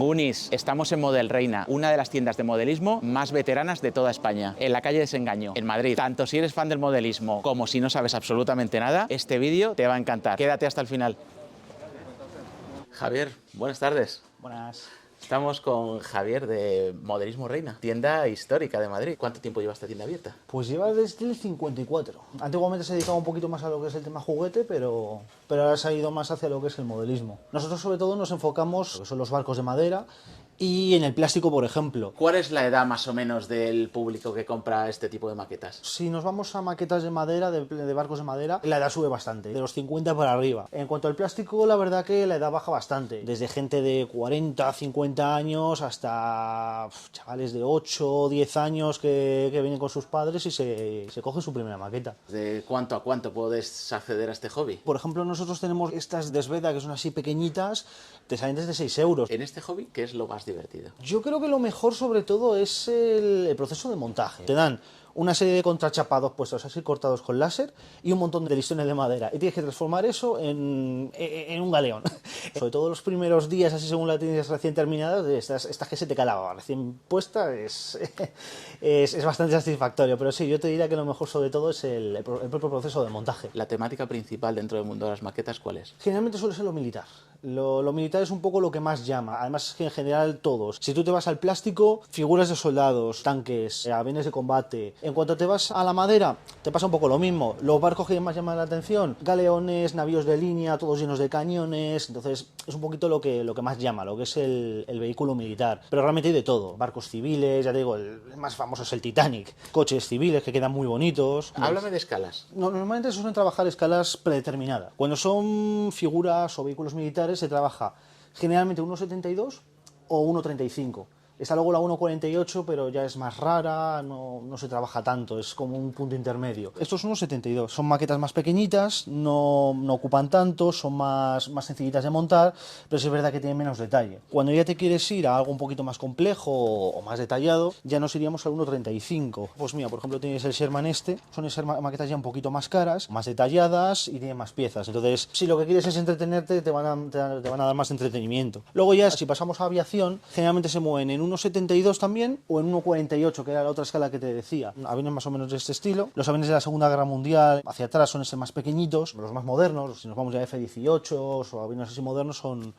Gunis, estamos en Model Reina, una de las tiendas de modelismo más veteranas de toda España, en la calle Desengaño, en Madrid. Tanto si eres fan del modelismo como si no sabes absolutamente nada, este vídeo te va a encantar. Quédate hasta el final. Javier, buenas tardes. Buenas. Estamos con Javier de Modelismo Reina, tienda histórica de Madrid. ¿Cuánto tiempo lleva esta tienda abierta? Pues lleva desde el 54. Antiguamente se dedicaba un poquito más a lo que es el tema juguete, pero ahora se ha ido más hacia lo que es el modelismo. Nosotros sobre todo nos enfocamos en lo que son los barcos de madera y en el plástico, por ejemplo. ¿Cuál es la edad más o menos del público que compra este tipo de maquetas? Si nos vamos a maquetas de madera, de barcos de madera, la edad sube bastante, de los 50 para arriba. En cuanto al plástico, la verdad que la edad baja bastante, desde gente de 40, 50 años hasta chavales de 8 o 10 años que vienen con sus padres y se cogen su primera maqueta. ¿De cuánto a cuánto puedes acceder a este hobby? Por ejemplo, nosotros tenemos estas de Sveda, que son así pequeñitas, te salen desde 6 euros. En este hobby, ¿qué es lo más divertido? Yo creo que lo mejor sobre todo es el proceso de montaje. Te dan una serie de contrachapados puestos así cortados con láser y un montón de listones de madera. Y tienes que transformar eso en un galeón. Sobre todo los primeros días, así según la tienes recién terminada, estas que se te calaba recién puesta, es bastante satisfactorio. Pero sí, yo te diría que lo mejor sobre todo es el propio proceso de montaje. La temática principal dentro del mundo de las maquetas, ¿cuál es? Generalmente suele ser lo militar. Lo militar es un poco lo que más llama. Además es que en general todos. Si tú te vas al plástico, figuras de soldados, tanques, aviones de combate. En cuanto te vas a la madera, te pasa un poco lo mismo. Los barcos que más llaman la atención, galeones, navíos de línea, todos llenos de cañones. Entonces es un poquito lo que más llama, lo que es el vehículo militar. Pero realmente hay de todo. Barcos civiles, ya te digo, el más famoso es el Titanic. Coches civiles que quedan muy bonitos. Háblame de escalas. Normalmente se suelen trabajar escalas predeterminadas. Cuando son figuras o vehículos militares se trabaja generalmente 1,72 o 1,35. Está luego la 1,48, pero ya es más rara, no se trabaja tanto, es como un punto intermedio. Estos son 1,72, son maquetas más pequeñitas, no ocupan tanto, son más sencillitas de montar, pero sí es verdad que tienen menos detalle. Cuando ya te quieres ir a algo un poquito más complejo o más detallado, ya nos iríamos al 1,35. Pues mira, por ejemplo tienes el Sherman son esas maquetas ya un poquito más caras, más detalladas y tienen más piezas. Entonces, si lo que quieres es entretenerte, te van a dar más entretenimiento. Luego ya, si pasamos a aviación, generalmente se mueven en 1,72 también o en 1,48, que era la otra escala que te decía. Aviones más o menos de este estilo. Los aviones de la Segunda Guerra Mundial hacia atrás son más pequeñitos, los más modernos. Si nos vamos ya a F-18 o aviones así modernos son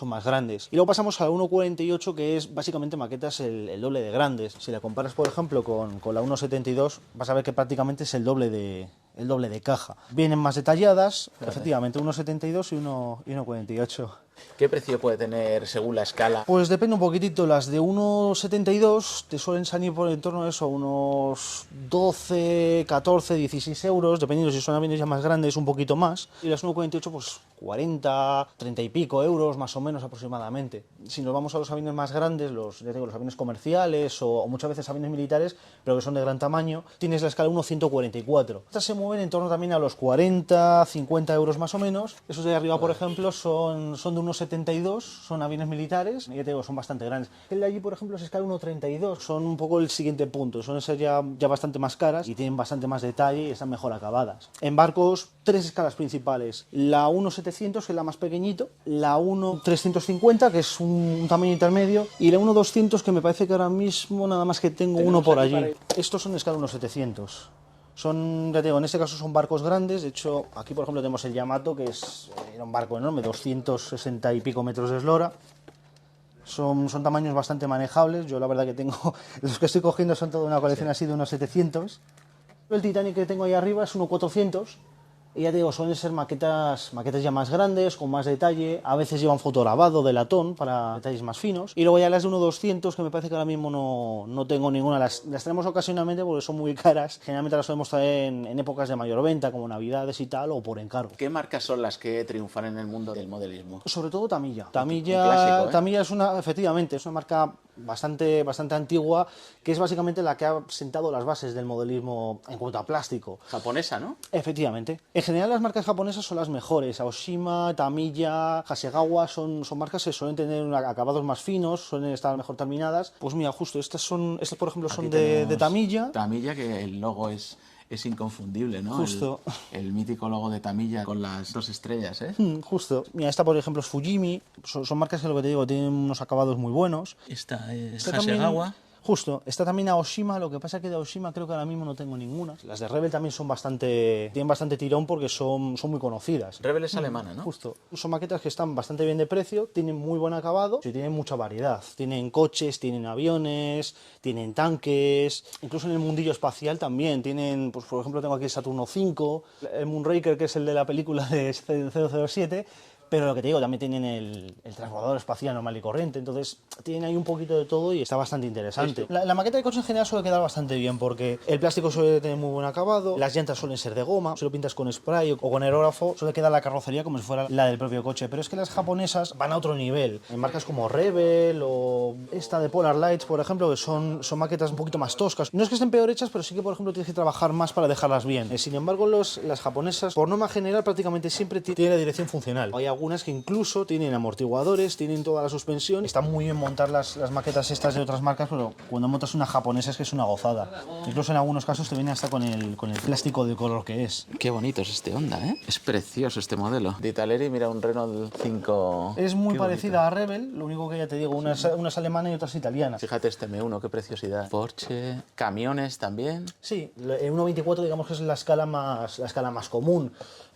más grandes. Y luego pasamos al 1,48, que es básicamente maquetas el doble de grandes. Si la comparas, por ejemplo, con la 1,72, vas a ver que prácticamente es el doble de caja. Vienen más detalladas, efectivamente, 1,72 y 1,48. ¿Qué precio puede tener según la escala? Pues depende un poquitito. Las de 1,72 te suelen salir por el entorno de eso, unos 12, 14, 16 euros, dependiendo si son aviones ya más grandes, un poquito más. Y las 1,48, pues 40, 30 y pico euros, más o menos aproximadamente. Si nos vamos a los aviones más grandes, los aviones comerciales o muchas veces aviones militares, pero que son de gran tamaño, tienes la escala 1,144. Estas se mueven en torno también a los 40, 50 euros más o menos. Esos de arriba, por ejemplo, son de 1,72, son aviones militares, y ya te digo, son bastante grandes. El de allí, por ejemplo, es escala 1,32, son un poco el siguiente punto, son esas ya bastante más caras y tienen bastante más detalle y están mejor acabadas. En barcos, tres escalas principales: la 1,700, que es la más pequeñito, la 1,350, que es un tamaño intermedio, y la 1,200, que me parece que ahora mismo nada más que tengo uno por allí. Estos son de escala 1,700. Son, ya te digo, en este caso son barcos grandes. De hecho, aquí por ejemplo tenemos el Yamato, que era un barco enorme, 260 y pico metros de eslora. Son tamaños bastante manejables. Yo la verdad que tengo, los que estoy cogiendo son toda una colección así de unos 700. El Titanic que tengo ahí arriba es 1,400. Y ya te digo, suelen ser maquetas ya más grandes, con más detalle. A veces llevan fotograbado de latón para detalles más finos. Y luego ya las de 1,200, que me parece que ahora mismo no tengo ninguna. Las tenemos ocasionalmente porque son muy caras. Generalmente las solemos traer en épocas de mayor venta, como Navidades y tal, o por encargo. ¿Qué marcas son las que triunfan en el mundo del modelismo? Sobre todo Tamiya. Clásico, ¿eh? Tamiya efectivamente, es una marca bastante antigua, que es básicamente la que ha sentado las bases del modelismo en cuanto a plástico. Japonesa, ¿no? Efectivamente. En general las marcas japonesas son las mejores. Aoshima, Tamiya, Hasegawa son marcas que suelen tener acabados más finos, suelen estar mejor terminadas. Pues mira, justo estas por ejemplo son de Tamiya. Tamiya, que el logo es es inconfundible, ¿no? Justo. El mítico logo de Tamiya con las 2 estrellas, ¿eh? Justo. Mira, esta por ejemplo es Fujimi. Son marcas que lo que te digo, tienen unos acabados muy buenos. Esta es Esta también- Hasegawa. Justo, está también Aoshima, lo que pasa es que de Aoshima creo que ahora mismo no tengo ninguna. Las de Rebel también tienen bastante tirón porque son muy conocidas. Rebel es alemana, ¿no? Justo. Son maquetas que están bastante bien de precio, tienen muy buen acabado y tienen mucha variedad. Tienen coches, tienen aviones, tienen tanques, incluso en el mundillo espacial también. Tienen, pues por ejemplo, tengo aquí el Saturno V, el Moonraker, que es el de la película de 007. Pero lo que te digo, también tienen el transbordador espacial normal y corriente, entonces tienen ahí un poquito de todo y está bastante interesante. La maqueta de coche en general suele quedar bastante bien porque el plástico suele tener muy buen acabado, las llantas suelen ser de goma, si lo pintas con spray o con aerógrafo, suele quedar la carrocería como si fuera la del propio coche. Pero es que las japonesas van a otro nivel, en marcas como Rebel o esta de Polar Lights, por ejemplo, que son maquetas un poquito más toscas. No es que estén peor hechas, pero sí que, por ejemplo, tienes que trabajar más para dejarlas bien. Sin embargo, las japonesas, por norma general, prácticamente siempre tienen la dirección funcional. Hay algunas que incluso tienen amortiguadores, tienen toda la suspensión. Está muy bien montar las maquetas estas de otras marcas, pero cuando montas una japonesa es que es una gozada. Incluso en algunos casos te viene hasta con el plástico de color que es. Qué bonito es este Honda, ¿eh? Es precioso este modelo. De Italeri, mira, un Renault 5. Es muy Qué parecida a Rebel, lo único que ya te digo, unas alemanas y otras italianas. Fíjate este M1, qué preciosidad. Porsche, camiones también. Sí, el 1.24 digamos que es la escala más común.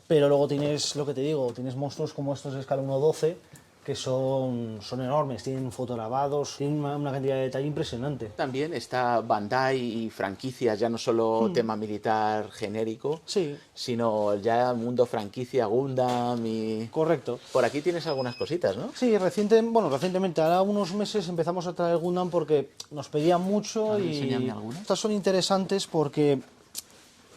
Pero luego tienes, lo que te digo, tienes monstruos como estos de escala 1.12 que son enormes, tienen fotograbados, tienen una cantidad de detalle impresionante. También está Bandai y franquicias, ya no solo tema militar genérico, Sí. sino ya mundo franquicia, Gundam y... Correcto. Por aquí tienes algunas cositas, ¿no? Sí, recientemente, ahora unos meses empezamos a traer Gundam porque nos pedían mucho y enséñame alguna. estas son interesantes porque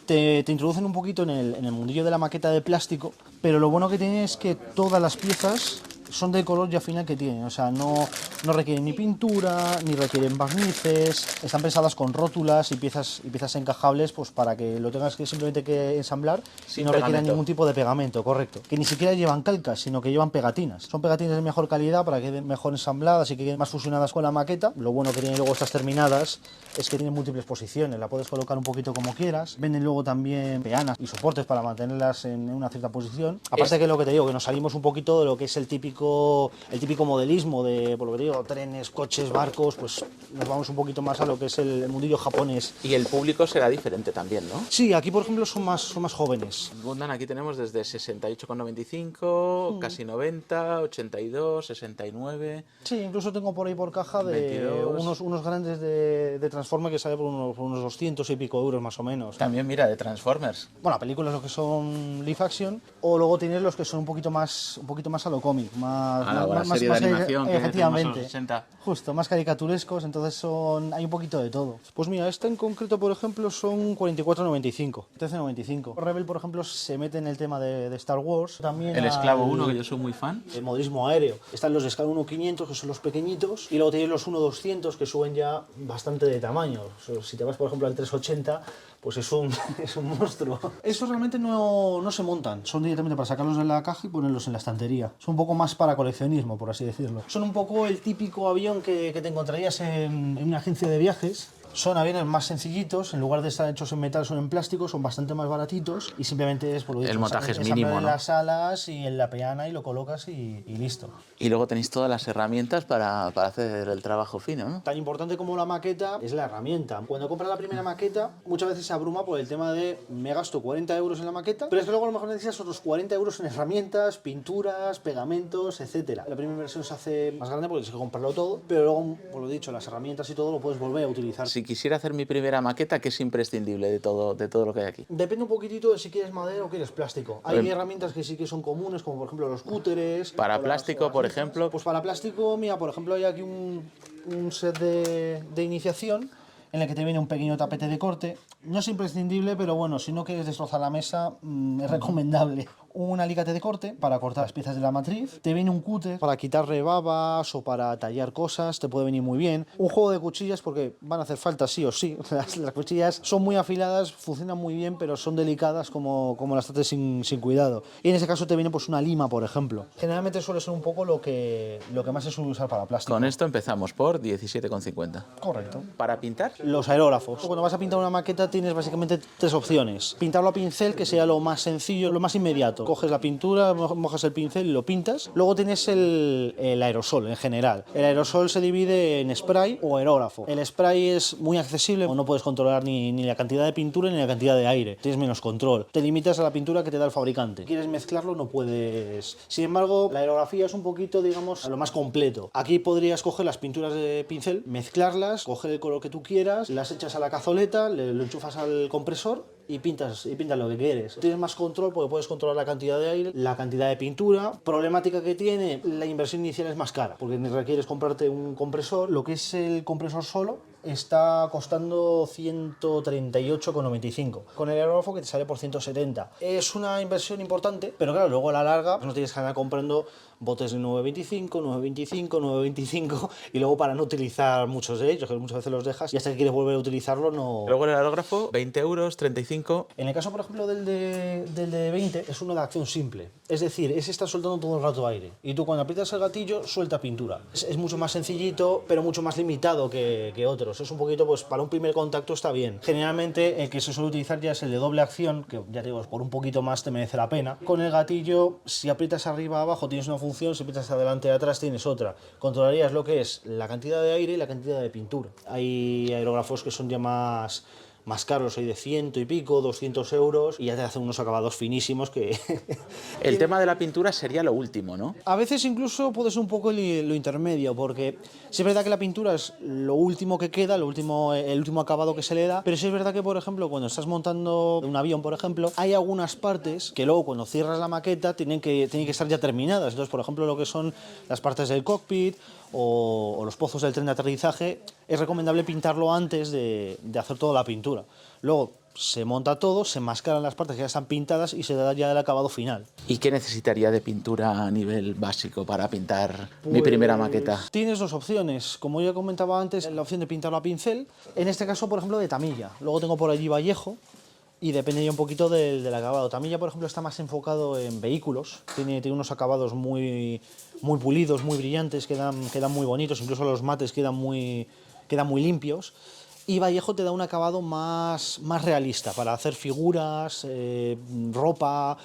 te introducen un poquito en el mundillo de la maqueta de plástico, pero lo bueno que tiene es que todas las piezas son del color ya final que tienen, o sea, no requieren ni pintura, ni requieren barnices, están pensadas con rótulas y piezas encajables pues para que lo tengas que simplemente que ensamblar Sin y no requieran pegamento. ningún tipo de pegamento, correcto. Que ni siquiera llevan calcas, sino que llevan pegatinas. Son pegatinas de mejor calidad para que queden mejor ensambladas y que queden más fusionadas con la maqueta. Lo bueno que tienen luego estas terminadas es que tienen múltiples posiciones, la puedes colocar un poquito como quieras. Venden luego también peanas y soportes para mantenerlas en una cierta posición. Aparte que lo que te digo, que nos salimos un poquito de lo que es el típico modelismo de, por lo que digo, trenes, coches, barcos, pues nos vamos un poquito más a lo que es el mundillo japonés. Y el público será diferente también, ¿no? Sí, aquí por ejemplo son más jóvenes. Gundam aquí tenemos desde 68,95, casi 90, 82, 69... Sí, incluso tengo por ahí por caja de 22. unos grandes de Transformers que sale por unos 200 y pico euros más o menos. También, mira, de Transformers. Bueno, películas lo que son live action, o luego tienes los que son un poquito más a lo cómic, más la serie de animación que efectivamente, tenemos en los 80. justo, más caricaturescos, entonces hay un poquito de todo. Pues mira, esta en concreto, por ejemplo, son 44,95, 13,95. Rebel, por ejemplo, se mete en el tema de Star Wars. También El Esclavo 1, que yo soy muy fan. el modelismo aéreo. Están los de escala 1.500, que son los pequeñitos, y luego tienes los 1.200, que suben ya bastante de tamaño. Si te vas, por ejemplo, al 380, pues es un monstruo. Esos realmente no se montan, son directamente para sacarlos de la caja y ponerlos en la estantería. Son un poco más para coleccionismo, por así decirlo. Son un poco el típico avión que te encontrarías en una agencia de viajes. Son aviones más sencillitos, en lugar de estar hechos en metal son en plástico, son bastante más baratitos y simplemente es por lo dicho, El montaje es ensamblar mínimo, en ¿no? las alas y en la peana y lo colocas y listo. Y luego tenéis todas las herramientas para hacer el trabajo fino, ¿no? Tan importante como la maqueta es la herramienta. Cuando compras la primera maqueta, muchas veces se abruma por el tema de me gasto 40 euros en la maqueta, pero es que luego a lo mejor necesitas otros 40 euros en herramientas, pinturas, pegamentos, etcétera. La primera versión se hace más grande porque tienes que comprarlo todo, pero luego, por lo dicho, las herramientas y todo lo puedes volver a utilizar. Si quisiera hacer mi primera maqueta, ¿qué es imprescindible de todo lo que hay aquí? Depende un poquitito de si quieres madera o quieres plástico. Hay herramientas que sí que son comunes, como por ejemplo los cúteres. Para o las- plástico, o las por cintas. ejemplo. Pues para plástico, mira, por ejemplo, hay aquí un set de iniciación en el que te viene un pequeño tapete de corte. No es imprescindible, pero bueno, si no quieres destrozar la mesa, es recomendable. un alicate de corte para cortar las piezas de la matriz, te viene un cúter para quitar rebabas o para tallar cosas, te puede venir muy bien. Un juego de cuchillas porque van a hacer falta sí o sí. Las cuchillas son muy afiladas, funcionan muy bien, pero son delicadas como las trates sin cuidado. Y en ese caso te viene pues una lima, por ejemplo. Generalmente suele ser un poco lo que más se suele usar para plástico. Con esto empezamos por 17,50. Correcto. ¿Para pintar? Los aerógrafos. Cuando vas a pintar una maqueta tienes básicamente tres opciones. Pintarlo a pincel, que sería lo más sencillo, lo más inmediato. Coges la pintura, mojas el pincel y lo pintas. Luego tienes el aerosol en general. El aerosol se divide en spray o aerógrafo. El spray es muy accesible, no puedes controlar ni la cantidad de pintura ni la cantidad de aire. Tienes menos control. Te limitas a la pintura que te da el fabricante. ¿Quieres mezclarlo? No puedes. Sin embargo, la aerografía es un poquito, digamos, a lo más completo. Aquí podrías coger las pinturas de pincel, mezclarlas, coger el color que tú quieras, las echas a la cazoleta, lo enchufas al compresor y pintas lo que quieres. Tienes más control porque puedes controlar la cantidad de aire, la cantidad de pintura. Problemática que tiene, la inversión inicial es más cara porque requieres comprarte un compresor. Lo que es el compresor solo está costando 138,95. Con el aerógrafo que te sale por 170. Es una inversión importante, pero claro, luego a la larga pues no tienes que andar comprando botes de 9,25, 9,25, 9,25 y luego para no utilizar muchos de ellos, que muchas veces los dejas y hasta que quieres volver a utilizarlo no... Luego el aerógrafo, 20 euros, 35. En el caso, por ejemplo, del de 20, es uno de acción simple. Es decir, ese está soltando todo el rato aire. Y tú cuando aprietas el gatillo, suelta pintura. Es mucho más sencillito, pero mucho más limitado que otros. Es un poquito, pues para un primer contacto está bien. Generalmente el que se suele utilizar ya es el de doble acción, que ya te digo, por un poquito más te merece la pena. Con el gatillo, si aprietas arriba abajo tienes una función, si aprietas adelante y atrás tienes otra. Controlarías lo que es la cantidad de aire y la cantidad de pintura. Hay aerógrafos que son ya más caros, hay de 100 y pico, 200 euros y ya te hacen unos acabados finísimos que... El tema de la pintura sería lo último, ¿no? A veces incluso puede ser un poco lo intermedio, porque sí es verdad que la pintura es lo último que queda, el último acabado que se le da, pero sí es verdad que, por ejemplo, cuando estás montando un avión, por ejemplo, hay algunas partes que luego cuando cierras la maqueta tienen que estar ya terminadas. Entonces, por ejemplo, lo que son las partes del cockpit o los pozos del tren de aterrizaje, es recomendable pintarlo antes de hacer toda la pintura. Luego se monta todo, se mascaran las partes que ya están pintadas y se da ya el acabado final. ¿Y qué necesitaría de pintura a nivel básico para pintar mi primera maqueta? Tienes dos opciones. Como ya comentaba antes, la opción de pintarlo a pincel. En este caso, por ejemplo, de tamilla. Luego tengo por allí Vallejo. Y depende ya un poquito del acabado. Tamilla, por ejemplo, está más enfocado en vehículos. Tiene unos acabados muy pulidos, muy brillantes, quedan muy bonitos. Incluso los mates quedan muy limpios. Y Vallejo te da un acabado más realista para hacer figuras, ropa.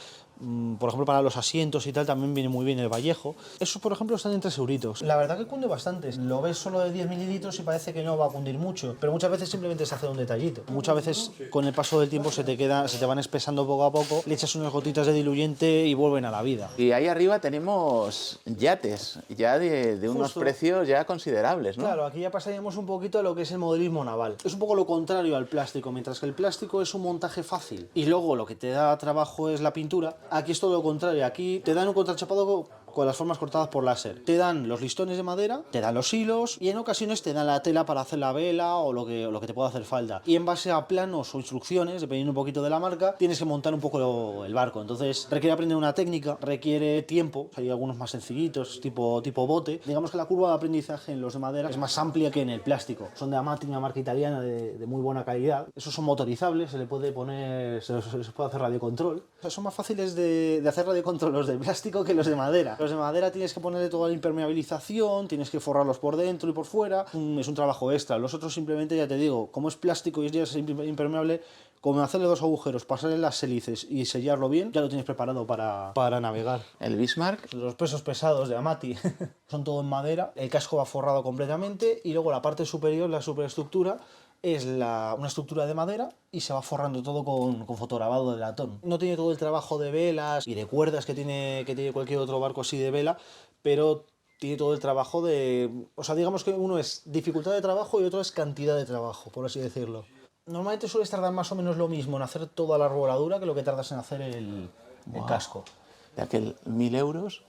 Por ejemplo, para los asientos y tal también viene muy bien el Vallejo. Esos, por ejemplo, están en 3 euritos. La verdad que cunde bastante. Lo ves solo de 10 mililitros y parece que no va a cundir mucho, pero muchas veces simplemente se hace un detallito. Muchas veces con el paso del tiempo se te van espesando poco a poco, le echas unas gotitas de diluyente y vuelven a la vida. Y ahí arriba tenemos yates, ya de unos precios ya considerables, ¿no? Claro, aquí ya pasaríamos un poquito a lo que es el modelismo naval. Es un poco lo contrario al plástico. Mientras que el plástico es un montaje fácil y luego lo que te da trabajo es la pintura, aquí es todo lo contrario. Aquí te dan un contrachapado con las formas cortadas por láser. Te dan los listones de madera, te dan los hilos y en ocasiones te dan la tela para hacer la vela o lo que te pueda hacer falta. Y en base a planos o instrucciones, dependiendo un poquito de la marca, tienes que montar un poco el barco. Entonces requiere aprender una técnica, requiere tiempo. Hay algunos más sencillitos, tipo bote. Digamos que la curva de aprendizaje en los de madera es más amplia que en el plástico. Son de Amati, una marca italiana de muy buena calidad. Esos son motorizables, se les puede hacer radiocontrol. O sea, son más fáciles de hacer radiocontrol los de plástico que los de madera. Los de madera tienes que ponerle toda la impermeabilización, tienes que forrarlos por dentro y por fuera. Es un trabajo extra. Los otros simplemente, ya te digo, como es plástico y es impermeable, como hacerle 2 agujeros, pasarle las hélices y sellarlo bien, ya lo tienes preparado para navegar. ¿El Bismarck? Los pesos pesados de Amati son todo en madera. El casco va forrado completamente y luego la parte superior, la superestructura, es una estructura de madera y se va forrando todo con fotograbado de latón. No tiene todo el trabajo de velas y de cuerdas que tiene cualquier otro barco así de vela, pero tiene todo el trabajo O sea, digamos que uno es dificultad de trabajo y otro es cantidad de trabajo, por así decirlo. Normalmente sueles tardar más o menos lo mismo en hacer toda la arboladura que lo que tardas en hacer el casco. De aquel 1.000 euros,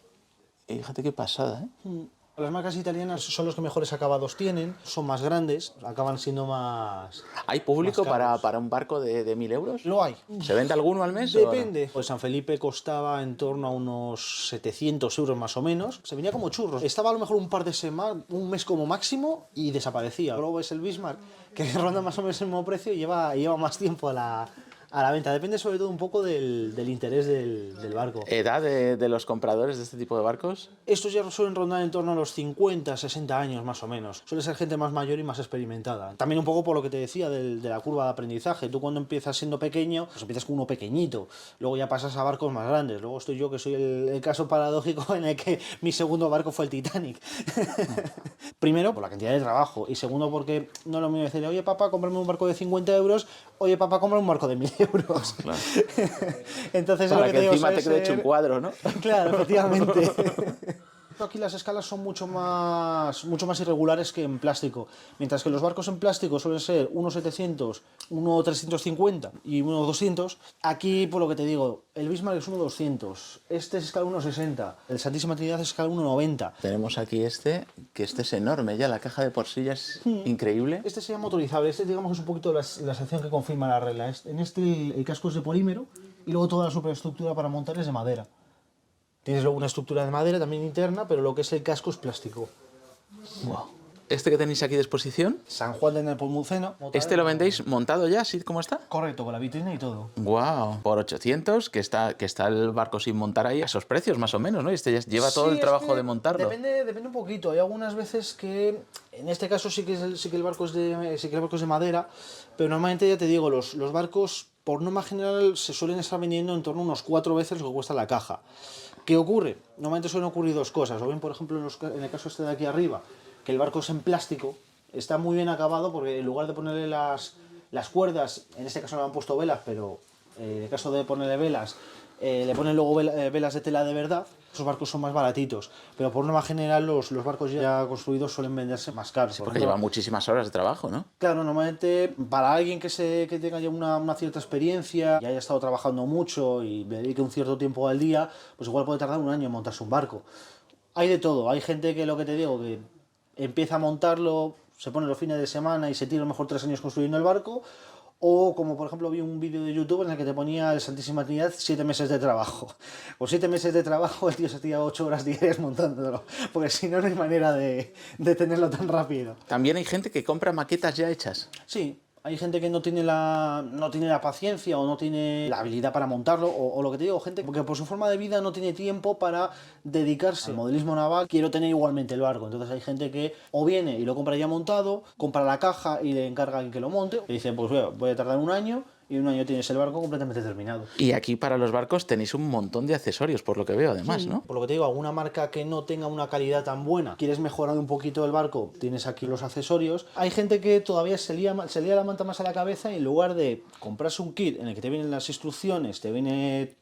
fíjate qué pasada, ¿eh? Las marcas italianas son los que mejores acabados tienen, son más grandes, acaban siendo más... ¿Hay público más caros. para un barco de 1.000 euros? Lo hay. ¿Se vende alguno al mes? o no? Depende. Pues San Felipe costaba en torno a unos 700 euros más o menos. Se venía como churros. Estaba a lo mejor un par de semanas, un mes como máximo y desaparecía. Luego es el Bismarck, que ronda más o menos el mismo precio y lleva más tiempo a la venta. Depende sobre todo un poco del interés del barco. ¿Edad de los compradores de este tipo de barcos? Estos ya suelen rondar en torno a los 50, 60 años más o menos. Suele ser gente más mayor y más experimentada. También un poco por lo que te decía de la curva de aprendizaje. Tú cuando empiezas siendo pequeño, pues empiezas con uno pequeñito. Luego ya pasas a barcos más grandes. Luego estoy yo, que soy el caso paradójico en el que mi segundo barco fue el Titanic. Primero, por la cantidad de trabajo. Y segundo, porque no es lo mismo decirle, oye papá, cómprame un barco de 50 euros. Oye papá, cómprame un barco de 1.000 euros. Claro. Entonces, Para es lo que te digo, encima te suele quede hecho un ser- cuadro, ¿no? Claro, efectivamente. Aquí las escalas son mucho más irregulares que en plástico. Mientras que los barcos en plástico suelen ser 1.700, 1.350 y 1.200, aquí, por lo que te digo, el Bismarck es 1.200, este es escala 1.60, el Santísima Trinidad es escala 1.90. Tenemos aquí que este es enorme ya, la caja de por sí ya es increíble. Este sería motorizable, este digamos es un poquito la sección que confirma la regla. En este el casco es de polímero y luego toda la superestructura para montar es de madera. Tienes luego una estructura de madera también interna, pero lo que es el casco es plástico. Wow. Este que tenéis aquí de exposición, San Juan de Nepomuceno. ¿este lo vendéis montado ya, así como está? Correcto, con la vitrina y todo. Wow, por 800, que está el barco sin montar ahí, a esos precios más o menos, ¿no? Y este ya lleva todo Sí, el es trabajo que de montarlo. Depende un poquito. Hay algunas veces que, en este caso sí que el barco es de madera, pero normalmente ya te digo, los barcos por norma general se suelen estar vendiendo en torno a unos 4 veces lo que cuesta la caja. ¿Qué ocurre? Normalmente suelen ocurrir dos cosas. O bien, por ejemplo, en el caso este de aquí arriba, que el barco es en plástico, está muy bien acabado porque en lugar de ponerle las cuerdas, en este caso no le han puesto velas, pero en el caso de ponerle velas, le ponen luego velas de tela de verdad. Esos barcos son más baratitos, pero por norma general los barcos ya construidos suelen venderse más caros. Porque lleva muchísimas horas de trabajo, ¿no? Claro, normalmente para alguien que tenga ya una cierta experiencia y haya estado trabajando mucho y le dedique un cierto tiempo al día, pues igual puede tardar un año en montarse un barco. Hay de todo, hay gente que lo que te digo, que empieza a montarlo, se pone los fines de semana y se tira a lo mejor 3 años construyendo el barco, o como por ejemplo vi un vídeo de YouTube en el que te ponía el Santísima Trinidad 7 meses de trabajo. Con 7 meses de trabajo el tío se tira 8 horas diarias montándolo, porque si no, no hay manera de tenerlo tan rápido. También hay gente que compra maquetas ya hechas. Sí, hay gente que no tiene la paciencia o no tiene la habilidad para montarlo, o lo que te digo, gente que por su forma de vida no tiene tiempo para dedicarse al modelismo naval. Quiero tener igualmente el barco. Entonces hay gente que o viene y lo compra ya montado, compra la caja y le encarga a alguien que lo monte, y dice, pues voy a tardar un año, y en un año tienes el barco completamente terminado. Y aquí para los barcos tenéis un montón de accesorios, por lo que veo además, ¿no? Por lo que te digo, alguna marca que no tenga una calidad tan buena, quieres mejorar un poquito el barco, tienes aquí los accesorios. Hay gente que todavía se lía la manta más a la cabeza y en lugar de comprarse un kit en el que te vienen las instrucciones, te viene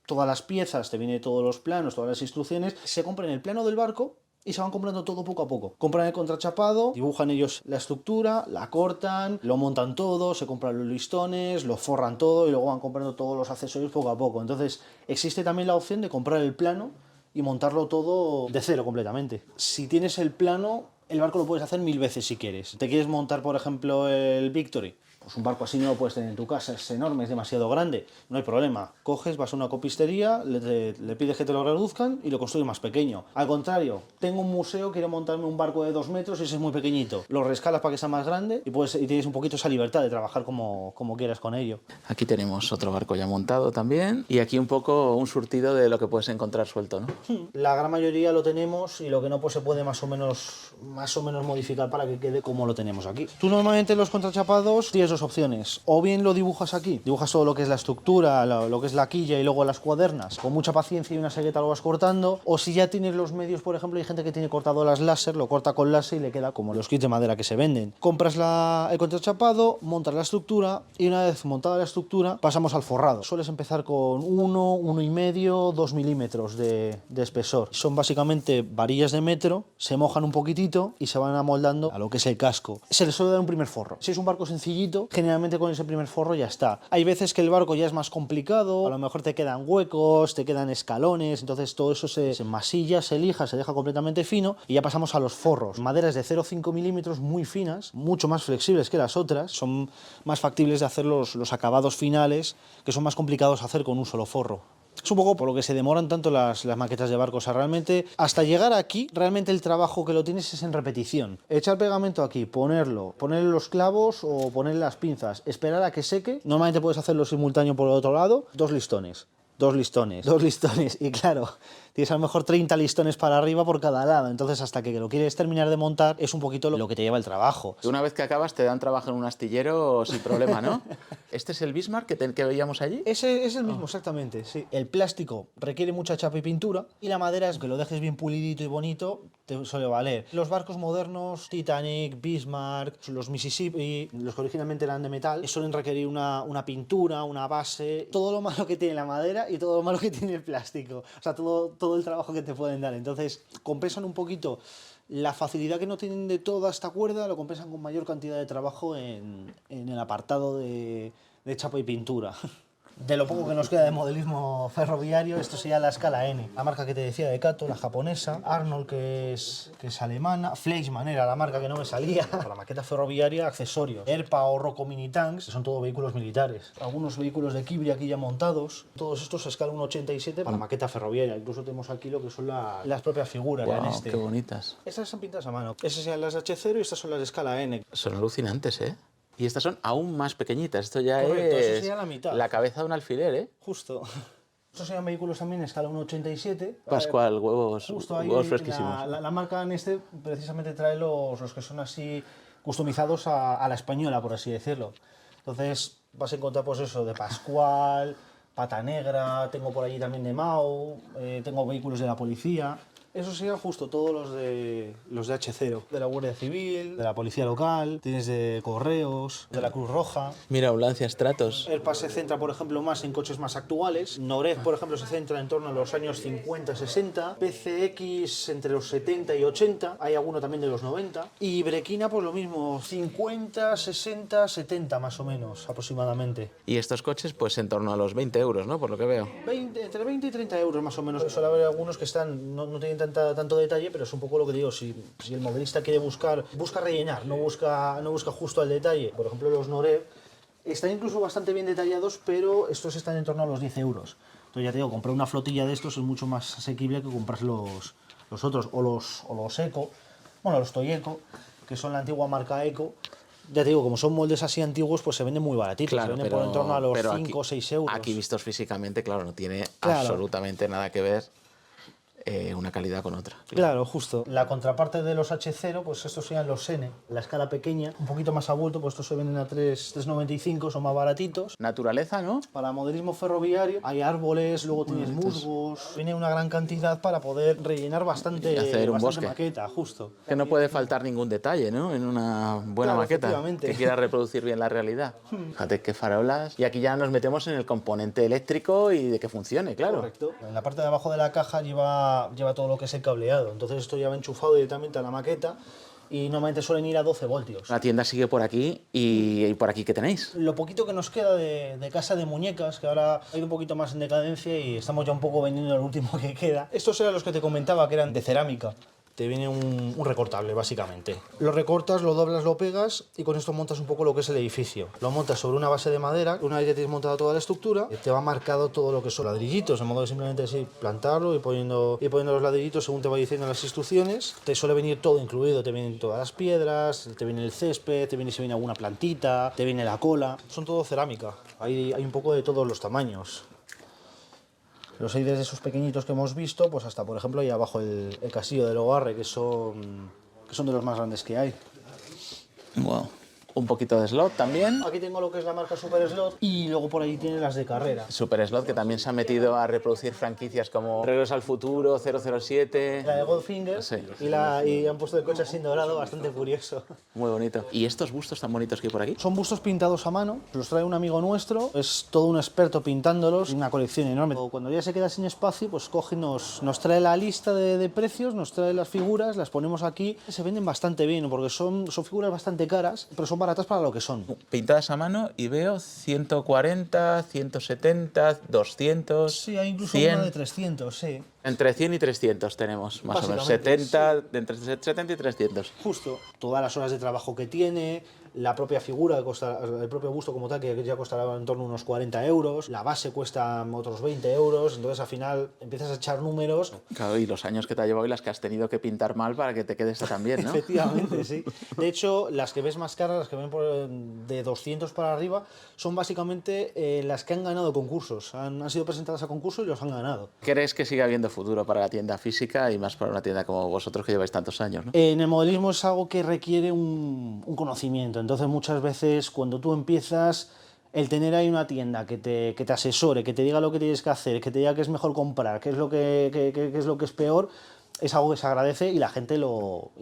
todas las piezas, te viene todos los planos, todas las instrucciones, se compran el plano del barco y se van comprando todo poco a poco. Compran el contrachapado, dibujan ellos la estructura, la cortan, lo montan todo, se compran los listones, lo forran todo y luego van comprando todos los accesorios poco a poco. Entonces existe también la opción de comprar el plano y montarlo todo de cero completamente. Si tienes el plano, el barco lo puedes hacer 1000 veces si quieres. ¿Te quieres montar, por ejemplo, el Victory? Pues un barco así no lo puedes tener en tu casa, es enorme, es demasiado grande. No hay problema. Coges, vas a una copistería, le pides que te lo reduzcan y lo construyes más pequeño. Al contrario, tengo un museo, quiero montarme un barco de 2 metros y ese es muy pequeñito. Lo rescalas para que sea más grande y tienes un poquito esa libertad de trabajar como quieras con ello. Aquí tenemos otro barco ya montado también y aquí un poco un surtido de lo que puedes encontrar suelto, ¿no? La gran mayoría lo tenemos y lo que no pues se puede más o menos modificar para que quede como lo tenemos aquí. Tú normalmente los contrachapados tienes dos opciones, o bien lo dibujas aquí, dibujas todo lo que es la estructura, lo que es la quilla y luego las cuadernas, con mucha paciencia y una segueta lo vas cortando, o si ya tienes los medios, por ejemplo, hay gente que tiene cortado las láser, lo corta con láser y le queda como los kits de madera que se venden. Compras el contrachapado, montas la estructura y una vez montada la estructura pasamos al forrado. Sueles empezar con 1,5, 2 milímetros de espesor. Son básicamente varillas de metro, se mojan un poquitito y se van amoldando a lo que es el casco. Se les suele dar un primer forro. Si es un barco sencillito, eso, generalmente con ese primer forro ya está. Hay veces que el barco ya es más complicado, a lo mejor te quedan huecos, te quedan escalones, entonces todo eso se masilla, se lija, se deja completamente fino y ya pasamos a los forros. Maderas de 0,5 milímetros muy finas, mucho más flexibles que las otras, son más factibles de hacer los acabados finales, que son más complicados de hacer con un solo forro. Es un poco por lo que se demoran tanto las maquetas de barcos. O sea, realmente, hasta llegar aquí, realmente el trabajo que lo tienes es en repetición. Echar pegamento aquí, ponerle los clavos o ponerle las pinzas, esperar a que seque. Normalmente puedes hacerlo simultáneo por el otro lado. Dos listones. Y claro, tienes a lo mejor 30 listones para arriba por cada lado. Entonces, hasta que lo quieres terminar de montar, es un poquito lo que te lleva el trabajo. Una vez que acabas, te dan trabajo en un astillero sin problema, ¿no? ¿Este es el Bismarck que veíamos allí? Ese es el mismo, exactamente, sí. El plástico requiere mucha chapa y pintura y la madera es que lo dejes bien pulidito y bonito, te suele valer. Los barcos modernos, Titanic, Bismarck, los Mississippi, los que originalmente eran de metal, suelen requerir una pintura, una base, todo lo malo que tiene la madera y todo lo malo que tiene el plástico. O sea, todo el trabajo que te pueden dar. Entonces, compensan un poquito la facilidad que no tienen de toda esta cuerda, lo compensan con mayor cantidad de trabajo en el apartado de chapa y pintura. De lo poco que nos queda de modelismo ferroviario, esto sería la escala N. La marca que te decía de Kato, la japonesa, Arnold, que es alemana, Fleischmann era la marca que no me salía. Para la maqueta ferroviaria, accesorios. ERPA o Rocco Mini Tanks, que son todos vehículos militares. Algunos vehículos de Kibri aquí ya montados. Todos estos a escala 1,87 para la maqueta ferroviaria. Incluso tenemos aquí lo que son las propias figuras. Wow, en este. Qué bonitas. Estas son pintadas a mano. Esas serían las de H0 y estas son las de escala N. Son alucinantes, ¿eh? Y estas son aún más pequeñitas. Esto ya Correcto, es eso sería la mitad. la cabeza de un alfiler, ¿eh? Justo. Estos serían vehículos también en escala 1,87. Pascual, huevos, Justo ahí huevos fresquísimos. la marca en este precisamente trae los que son así customizados a la española, por así decirlo. Entonces vas a encontrar pues eso, de Pascual, Pata Negra, tengo por allí también de Mau, tengo vehículos de la policía. Esos serían justo todos los de H0, de la Guardia Civil, de la Policía Local, tienes de Correos, de la Cruz Roja. Mira, un Lancia Stratos. ERPA se centra, por ejemplo, más en coches más actuales. Noreg, por ejemplo, se centra en torno a los años 50-60. PCX entre los 70 y 80. Hay alguno también de los 90. Y Brequina, pues lo mismo, 50, 60, 70 más o menos, aproximadamente. Y estos coches, pues en torno a los 20 euros, ¿no? Por lo que veo. Entre 20 y 30 euros más o menos. Suele haber algunos que no tienen tanto detalle, pero es un poco lo que digo, si el modelista quiere busca rellenar, no busca justo al detalle. Por ejemplo, los Noreg están incluso bastante bien detallados, pero estos están en torno a los 10 euros. Entonces ya te digo, comprar una flotilla de estos es mucho más asequible que comprar los otros, o los Eco, bueno, los Toyeco, que son la antigua marca Eco. Ya te digo, como son moldes así antiguos, pues se venden muy baratitos, Claro, se venden por en torno a los 5 aquí, o 6 euros. Aquí vistos físicamente, claro, no tiene Claro. absolutamente nada que ver una calidad con otra. Claro, justo. La contraparte de los H0, pues estos serían los N, la escala pequeña, un poquito más a bulto, pues estos se venden a 3,95, son más baratitos. Naturaleza, ¿no? Para modelismo ferroviario hay árboles, luego tienes musgos, viene una gran cantidad para poder rellenar bastante, Y hacer un bosque. maqueta, justo. Que no puede faltar ningún detalle, ¿no? En una buena Claro, maqueta efectivamente. que quiera reproducir bien la realidad. Fíjate qué farolas. Y aquí ya nos metemos en el componente eléctrico y de que funcione, claro. Correcto. En la parte de abajo de la caja lleva todo lo que es el cableado, entonces esto ya va enchufado directamente a la maqueta y normalmente suelen ir a 12 voltios. La tienda sigue por aquí y por aquí, ¿qué tenéis? Lo poquito que nos queda de casa de muñecas, que ahora ha ido un poquito más en decadencia y estamos ya un poco vendiendo el último que queda. Estos eran los que te comentaba, que eran de cerámica. Te viene un recortable, básicamente. Lo recortas, lo doblas, lo pegas y con esto montas un poco lo que es el edificio. Lo montas sobre una base de madera, una vez ya tienes montada toda la estructura, te va marcado todo lo que son ladrillitos, de modo de simplemente así plantarlo y poniendo los ladrillitos según te va diciendo las instrucciones. Te suele venir todo incluido, te vienen todas las piedras, te viene el césped, si viene alguna plantita, te viene la cola. Son todo cerámica, hay un poco de todos los tamaños. Los hay desde esos pequeñitos que hemos visto, pues hasta, por ejemplo, ahí abajo el castillo del Ogarre, que son de los más grandes que hay. Wow. Un poquito de slot también. Aquí tengo lo que es la marca Super Slot y luego por ahí tiene las de carrera. Super Slot, que también se ha metido a reproducir franquicias como Regreso al Futuro, 007... La de Goldfinger, Sí. y han puesto el coche así en dorado, bastante curioso. Muy bonito. ¿Y estos bustos tan bonitos que hay por aquí? Son bustos pintados a mano, los trae un amigo nuestro, es todo un experto pintándolos, una colección enorme. Cuando ya se queda sin espacio, pues coge, nos trae la lista de precios, nos trae las figuras, las ponemos aquí. Se venden bastante bien porque son figuras bastante caras, pero son baratas para lo que son. Pintadas a mano y veo 140, 170, 200, Sí, hay incluso 100. una de 300, sí. Entre 100 y 300 tenemos, más o menos. Básicamente, 70, entre 70 y 300. Justo. Todas las horas de trabajo que tiene, la propia figura, el propio busto como tal, que ya costará en torno a unos 40 euros, la base cuesta otros 20 euros, entonces al final empiezas a echar números. Claro, y los años que te ha llevado y las que has tenido que pintar mal para que te quede esta también, ¿no? Efectivamente, sí. De hecho, las que ves más caras, las que ven de 200 para arriba, son básicamente las que han ganado concursos. Han sido presentadas a concursos y los han ganado. ¿Crees que sigue habiendo futuro para la tienda física y más para una tienda como vosotros que lleváis tantos años, ¿no? En el modelismo es algo que requiere un conocimiento, entonces muchas veces cuando tú empiezas, el tener ahí una tienda que te asesore, que te diga lo que tienes que hacer, que te diga qué es mejor comprar, qué es lo qué es lo que es peor, es algo que se agradece y la gente lo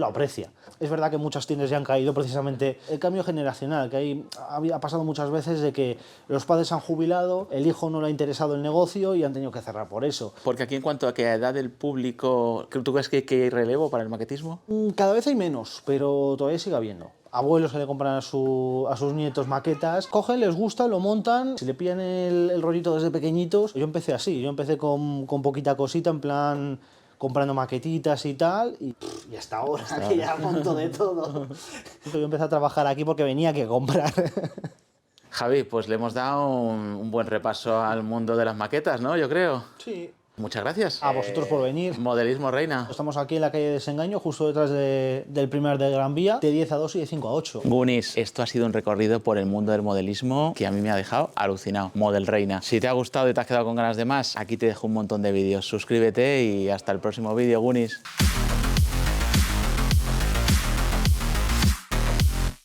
aprecia. Es verdad que muchas tiendas ya han caído precisamente el cambio generacional, que ha pasado muchas veces de que los padres han jubilado, el hijo no le ha interesado el negocio y han tenido que cerrar por eso. Porque aquí en cuanto a que a edad del público, ¿tú crees que hay relevo para el maquetismo? Cada vez hay menos, pero todavía sigue habiendo. Abuelos que le compran a sus nietos maquetas, cogen, les gusta, lo montan, si le pillan el rollito desde pequeñitos. Yo empecé así, yo empecé con poquita cosita, en plan comprando maquetitas y tal, y hasta ahora, que ya monto de todo. Yo empecé a trabajar aquí porque venía que comprar. Javi, pues le hemos dado un buen repaso al mundo de las maquetas, ¿no? Yo creo. Sí. Muchas gracias. A vosotros por venir. Modelismo Reina. Estamos aquí en la calle de Desengaño, justo detrás del primer de Gran Vía, de 10 a 2 y de 5 a 8. Gunis, esto ha sido un recorrido por el mundo del modelismo que a mí me ha dejado alucinado. Model Reina. Si te ha gustado y te has quedado con ganas de más, aquí te dejo un montón de vídeos. Suscríbete y hasta el próximo vídeo, Gunis.